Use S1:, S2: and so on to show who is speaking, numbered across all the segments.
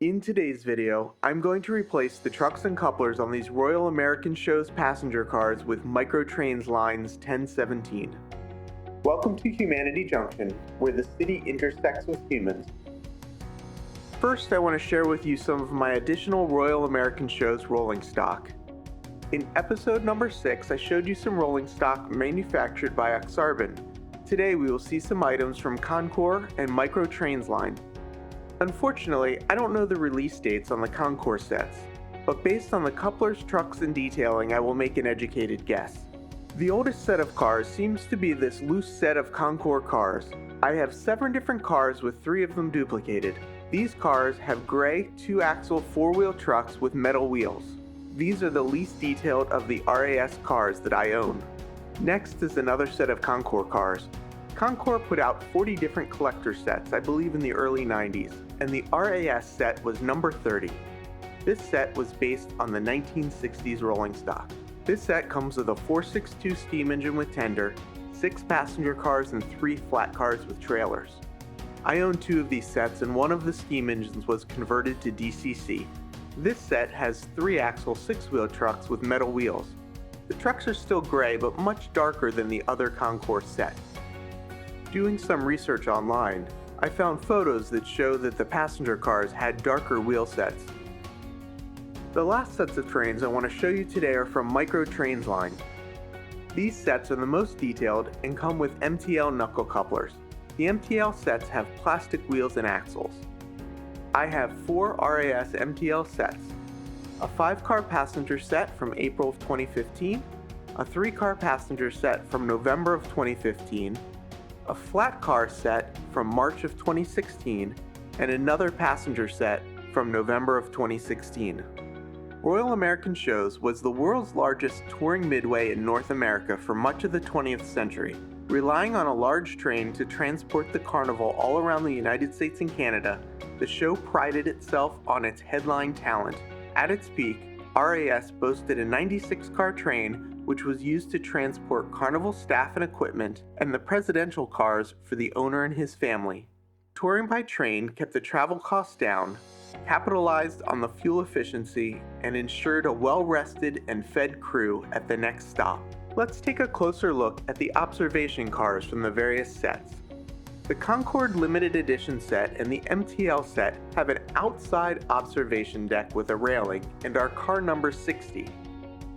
S1: In today's video, I'm going to replace the trucks and couplers on these Royal American Shows passenger cars with Microtrains lines 1017. Welcome to Humanity Junction, where the city intersects with humans. First, I want to share with you some of my additional Royal American Shows rolling stock. In episode number 6, I showed you some rolling stock manufactured by Ak-sar-ben. Today we will see some items from Con-Cor and Microtrains line. Unfortunately, I don't know the release dates on the Con-Cor sets, but based on the couplers, trucks, and detailing, I will make an educated guess. The oldest set of cars seems to be this loose set of Con-Cor cars. I have 7 different cars with 3 of them duplicated. These cars have gray 2-axle 4-wheel trucks with metal wheels. These are the least detailed of the RAS cars that I own. Next is another set of Con-Cor cars. Con-Cor put out 40 different collector sets, I believe in the early 90s, and the RAS set was number 30. This set was based on the 1960s rolling stock. This set comes with a 462 steam engine with tender, 6 passenger cars, and 3 flat cars with trailers. I own 2 of these sets, and one of the steam engines was converted to DCC. This set has 3-axle 6-wheel trucks with metal wheels. The trucks are still gray, but much darker than the other Con-Cor set. Doing some research online, I found photos that show that the passenger cars had darker wheel sets. The last sets of trains I want to show you today are from Microtrains line. These sets are the most detailed and come with MTL knuckle couplers. The MTL sets have plastic wheels and axles. I have 4 RAS MTL sets, a 5-car passenger set from April of 2015, a 3-car passenger set from November of 2015, a flat car set from March of 2016, and another passenger set from November of 2016. Royal American Shows was the world's largest touring midway in North America for much of the 20th century, relying on a large train to transport the carnival all around the United States and Canada. The show prided itself on its headline talent. At its peak, RAS boasted a 96-car train which was used to transport carnival staff and equipment, and the presidential cars for the owner and his family. Touring by train kept the travel costs down, capitalized on the fuel efficiency, and ensured a well-rested and fed crew at the next stop. Let's take a closer look at the observation cars from the various sets. The Con-Cor limited edition set and the MTL set have an outside observation deck with a railing and are car number 60.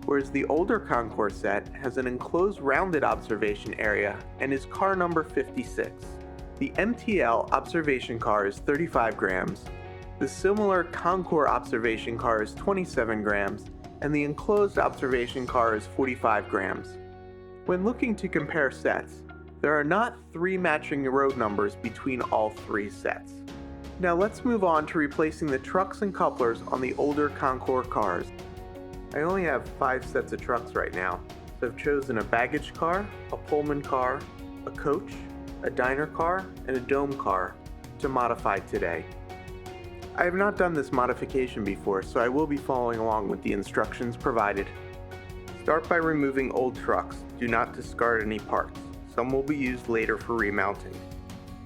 S1: Whereas the older Con-Cor set has an enclosed rounded observation area and is car number 56. The MTL observation car is 35 grams, the similar Con-Cor observation car is 27 grams, and the enclosed observation car is 45 grams. When looking to compare sets, there are not 3 matching road numbers between all 3 sets. Now let's move on to replacing the trucks and couplers on the older Con-Cor cars. I only have 5 sets of trucks right now, so I've chosen a baggage car, a Pullman car, a coach, a diner car, and a dome car to modify today. I have not done this modification before, so I will be following along with the instructions provided. Start by removing old trucks. Do not discard any parts. Some will be used later for remounting.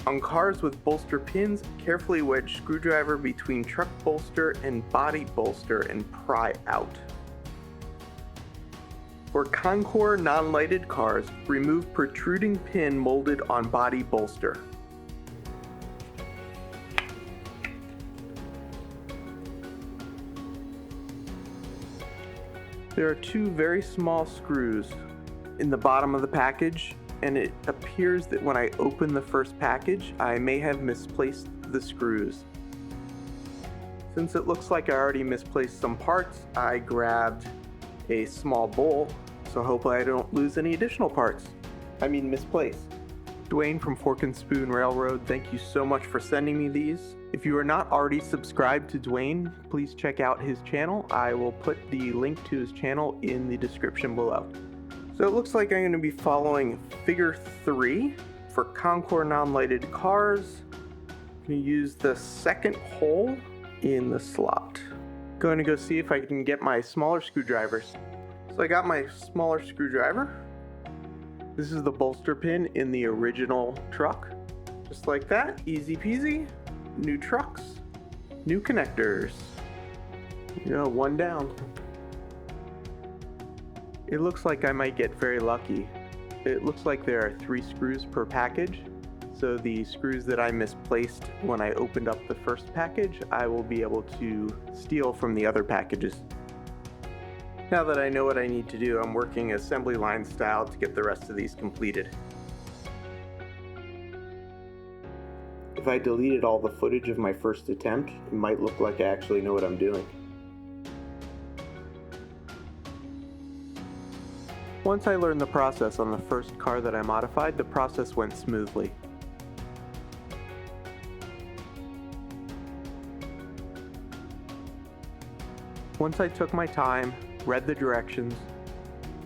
S1: On cars with bolster pins, carefully wedge screwdriver between truck bolster and body bolster and pry out. For Con-Cor non-lighted cars, remove protruding pin molded on body bolster. There are 2 very small screws in the bottom of the package, and it appears that when I open the first package, I may have misplaced the screws. Since it looks like I already misplaced some parts, I grabbed a small bowl, so hopefully I don't lose any additional parts. Misplaced. Dwayne from Fork and Spoon Railroad, thank you so much for sending me these. If you are not already subscribed to Dwayne, please check out his channel. I will put the link to his channel in the description below. So it looks like I'm going to be following figure 3 for Con-Cor non-lighted cars. I'm going to use the second hole in the slot. Going to go see if I can get my smaller screwdrivers. So I got my smaller screwdriver. This is the bolster pin in the original truck. Just like that, easy peasy. New trucks. New connectors. One down. It looks like I might get very lucky. It looks like there are 3 screws per package. So the screws that I misplaced when I opened up the first package, I will be able to steal from the other packages. Now that I know what I need to do, I'm working assembly line style to get the rest of these completed. If I deleted all the footage of my first attempt, it might look like I actually know what I'm doing. Once I learned the process on the first car that I modified, the process went smoothly. Once I took my time, read the directions,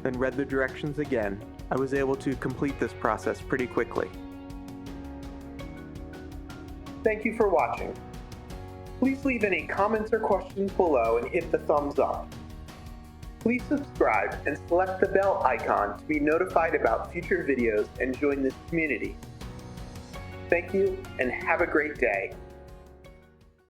S1: then read the directions again, I was able to complete this process pretty quickly. Thank you for watching. Please leave any comments or questions below and hit the thumbs up. Please subscribe and select the bell icon to be notified about future videos and join this community. Thank you and have a great day.